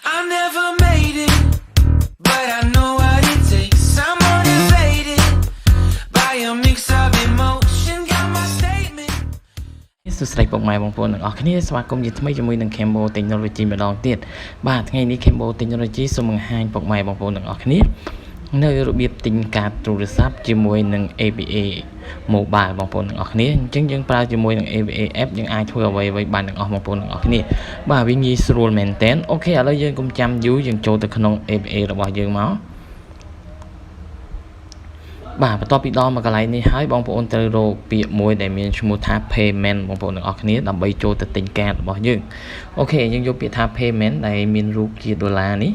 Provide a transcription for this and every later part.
I never made it, but I know what it takes. I'm motivated by a mix of emotion. Got my statement. សួស្តីពុកម៉ែបងប្អូនទាំងអស់គ្នាស្វាគមន៍ជាថ្មីជាមួយនឹង Cambo Technology ម្ដងទៀតបាទថ្ងៃនេះ Cambo Technology សូមបង្ហាញពុកម៉ែបងប្អូនទាំងអស់គ្នានៅរបៀបទិញកាតទូរស័ព្ទជាមួយនឹង APA Mobile បងប្អូនទាំងអស់គ្នាអញ្ចឹងយើងប្រើជាមួយនឹង APA App យើងអាចធ្វើអ្វីៗបានទាំងអស់បងប្អូនទាំងអស់គ្នាបាទវាងាយស្រួលមែនតើអូខេឥឡូវយើងកុំចាំយូរយើងចូលទៅក្នុង APA របស់យើងមកបាទបន្ទាប់ពីដល់មកកន្លែងនេះហើយបងប្អូនត្រូវរកពាក្យមួយដែលមានឈ្មោះថា payment បងប្អូនទាំងអស់គ្នាដើម្បីចូលទៅទិញកាតរបស់យើងអូខេយើងយកពាក្យថា payment ដែលមានរូបជាដុល្លារនេះ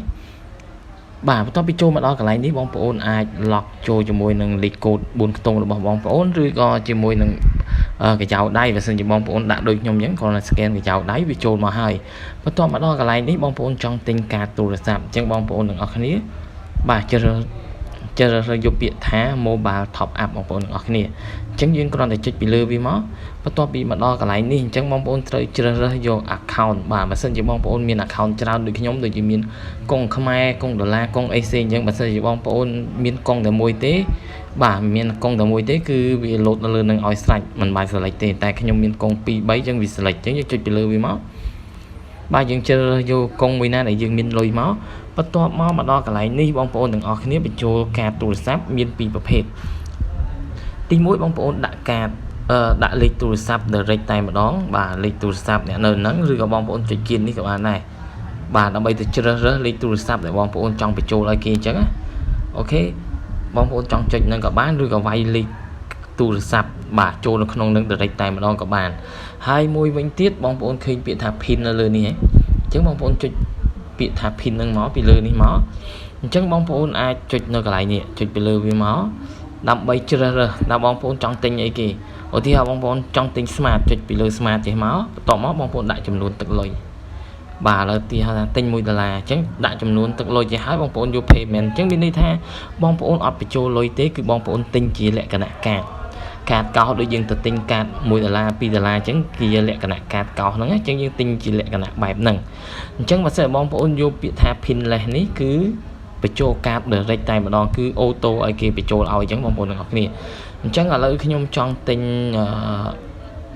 បាទបន្ទាប់ពីចូលមកដល់កន្លែងនេះបងប្អូនអាច lock ចូលជាមួយនឹងលេខកូដ4ខ្ទង់របស់បងប្អូនឬក៏ជាមួយនឹងកញ្ចៅដៃបើសិនជាបងប្អូនដាក់ដូចខ្ញុំអញ្ចឹងគ្រាន់តែ scan កញ្ចៅដៃវាចូលមកហើយបន្ទាប់មកដល់កន្លែងនេះបងប្អូនចង់ទិញកាតទូរស័ព្ទអញ្ចឹងបងប្អូនទាំងអស់គ្នាបាទជ្រើសយកពាក្យថា mobile top up បងប្អូនទាំងអស់គ្នាអញ្ចឹងយើងគ្រាន់តែចុចពីលើវាមកបន្ទាប់ពីមកដល់កន្លែងនេះអញ្ចឹងបងប្អូនត្រូវជ្រើសរើសយក account បាទបើសិនជាបងប្អូនមាន account ច្រើនដូចខ្ញុំដូចជាមានកុងខ្មែរកុងដុល្លារកុងអីផ្សេងអញ្ចឹងបើសិនជាបងប្អូនមានកុងតែមួយទេបាទមានកុងតែមួយទេគឺវាលោតនៅលើនឹងឲ្យស្រេចមិនបាយ select ទេតែខ្ញុំមានកុង2 3អញ្ចឹងវា select អញ្ចឹងយើងចុចពីលើវាមកបាទយើងជ្រើសរើសយកកុងមួយណាដែលយើងមានលុយមកបន្ទាប់មកដល់កន្លែងនេះបងប្អូនទាំងអស់គ្នាបញ្ចូលកាតទូរស័ព្ទមាន2ប្រភេទទី1បងប្អូនដាក់កាតដាក់លេខទូរស័ព្ទ direct តែម្ដងបាទលេខទូរស័ព្ទអ្នកនៅហ្នឹងឬក៏បងប្អូនចុចគៀននេះក៏បានដែរបាទដើម្បីទៅជ្រើសរើសលេខទូរស័ព្ទដែលបងប្អូនចង់បញ្ចូលឲ្យគេអញ្ចឹងណាអូខេបងប្អូនចង់ចុចហ្នឹងក៏បានឬក៏វាយលេខទូរស័ព្ទបាទចូលនៅក្នុងនឹង direct តែម្ដងក៏បានហើយមួយវិញទៀតបងប្អូនឃើញពាក្យថា pin នៅលើនេះហ៎អញ្ចឹងបងប្អូនចុចពាក្យថា pin ហ្នឹងមកពីលើនេះមកអញ្ចឹងបងប្អូនអាចចុចនៅកន្លែងនេះចុចពីលើវាមកដើម្បីជ្រើសរើសដល់បងប្អូនចង់ទិញអីគេឧទាហរណ៍បងប្អូនចង់ទិញ smart ចុចពីលើ smart ចេះមកបន្ទាប់មកបងប្អូនដាក់ចំនួនទឹកលុយបាទឥឡូវទីហៅថាទិញ$1អញ្ចឹងដាក់ចំនួនទឹកលុយចេះហើយបងប្អូនយក payment អញ្ចឹងមានន័យថាបងប្អូនអត់បញ្ចូលលុយទេគឺបងប្អូនទិញជាលក្ខណៈកាតកោសដូចយើងទៅទិញកាត$1 $2អញ្ចឹងជាលក្ខណៈកាតកោសហ្នឹងអញ្ចឹងយើងទិញជាលក្ខណៈបែបហ្នឹងអញ្ចឹងបើសិនបងប្អូនយកពាក្យថា pinless នេះគឺបញ្ចូលកាត direct តែម្ដងគឺអូតូឲ្យគេបញ្ចូលឲ្យអញ្ចឹងបងប្អូនទាំងអស់គ្នាអញ្ចឹងឥឡូវខ្ញុំចង់ទិញ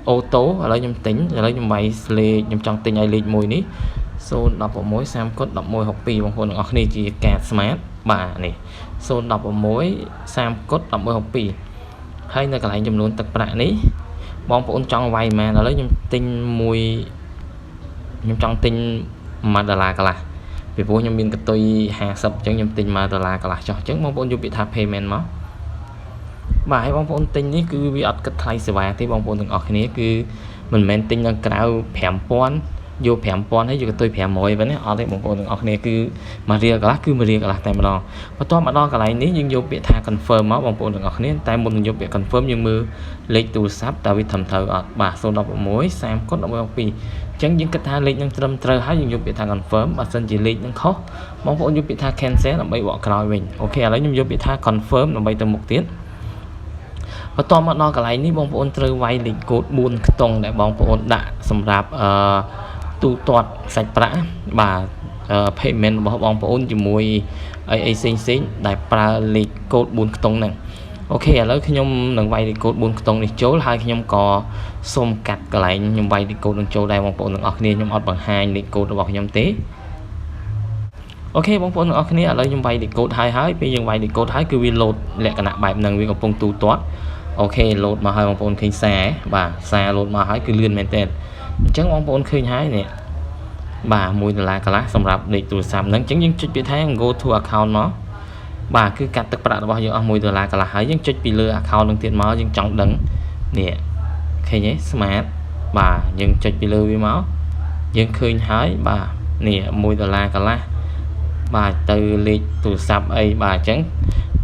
អូតូឥឡូវខ្ញុំទិញឥឡូវខ្ញុំវាយលេខខ្ញុំចង់ទិញឲ្យលេខ1នេះ016 30 11 62បងប្អូនទាំងអស់គ្នាជាកាត smart បាទនេះ016 30 11 62ហើយនៅកន្លែងចំនួនទឹកប្រាក់នេះបងប្អូនចង់វាយប៉ុន្មានឥឡូវខ្ញុំទិញខ្ញុំចង់ទិញ$1កន្លះពីព្រោះខ្ញុំមានកតុយ50អញ្ចឹងខ្ញុំទិញ$1កន្លះចុះអញ្ចឹងបងប្អូនយកពាក្យថា payment មកបាទហើយបងប្អូនទិញនេះគឺវាអត់គិតថ្លៃសេវាទេបងប្អូនទាំងអស់គ្នាគឺមិនមែនទិញនៅក្រៅ5000យក5000ហើយយកកតុយ500វិញអត់ទេបងប្អូនទាំងអស់គ្នាគឺ$1កន្លះគឺ$1កន្លះតែម្ដងបន្ទាប់មកដល់កន្លែងនេះយើងយកពាក្យថា confirm មកបងប្អូនទាំងអស់គ្នាតែមុននឹងយកពាក្យ confirm យើងមើលលេខទូរស័ព្ទតើវាត្រឹមត្រូវអត់បាទ016 30 11 62អញ្ចឹងយើងគិតថាលេខនឹងត្រឹមត្រូវហើយយើងយកពាក្យថា confirm បើសិនជាលេខនឹងខុសបងប្អូនយកពាក្យថា cancel ដើម្បីបកក្រោយវិញអូខេឥឡូវខ្ញុំយកពាក្យថា confirm ដើម្បីទៅមុខទៀតបន្ទាប់មកដល់កន្លែងនេះបងប្អូនត្រូវវាយលេខកូដ4ខ្ទង់ដែលបងប្អូនដាក់សម្រាប់ទូទាត់សាច់ប្រាក់បាទpayment របស់បងប្អូនជាមួយអីផ្សេងដែលប្រើលេខកូដ4ខ្ទង់ហ្នឹងអូខេឥឡូវខ្ញុំនឹងវាយលេខកូដ4ខ្ទង់នេះចូលហើយខ្ញុំក៏សូមកាត់កន្លែងខ្ញុំវាយលេខកូដនឹងចូលដែរបងប្អូនទាំងអស់គ្នាខ្ញុំអត់បង្ហាញលេខកូដរបស់ខ្ញុំទេអូខេបងប្អូនទាំងអស់គ្នាឥឡូវខ្ញុំវាយលេខកូដហើយពេលយើងវាយលេខកូដហើយគឺវាលោតលក្ខណៈបែបហ្នឹងវាកំពុងទូទាត់អូខេលោតមកហើយបងប្អូនឃើញសារបាទសារលោតមកហើយគឺលឿនមែនតើអញ្ចឹងបងប្អូនឃើញហើយនេះបាទ$1កន្លះសម្រាប់លេខទូរស័ព្ទហ្នឹងអញ្ចឹងយើងចុចពាក្យថា go to account មកបាទគឺកាត់ទឹកប្រាក់របស់យើងអស់$1កន្លះហើយយើងចុចពីលើ account នឹងទៀតមកយើងចង់ដឹងនេះឃើញទេ smart បាទយើងចុចពីលើវាមកយើងឃើញហើយបាទនេះ$1កន្លះបាទទៅលេខទូរស័ព្ទអីបាទអញ្ចឹង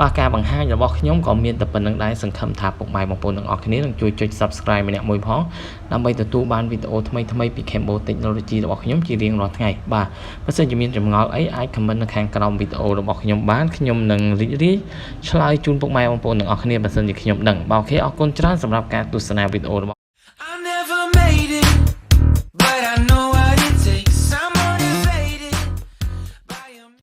បាទការបង្ហាញរបស់ខ្ញុំក៏មានតែប៉ុណ្្នឹងដែរសង្ឃឹមថាពុកម៉ែបងប្អូនទាំងអស់គ្នានឹងជួយចុច subscribe ម្នាក់មួយផងដើម្បីទទួលបានវីដេអូថ្មីៗពី Cambo Technology របស់ខ្ញុំជារៀងរាល់ថ្ងៃបាទបើសិនជាមានចម្ងល់អីអាច comment នៅខាងក្រោមវីដេអូរបស់ខ្ញុំបានខ្ញុំនឹងរីករាយឆ្លើយជូនពុកម៉ែបងប្អូនទាំងអស់គ្នាបើសិនជាខ្ញុំដឹងបាទអូខេអរគុណច្រើនសម្រាប់ការទស្សនាវីដេអូរបស់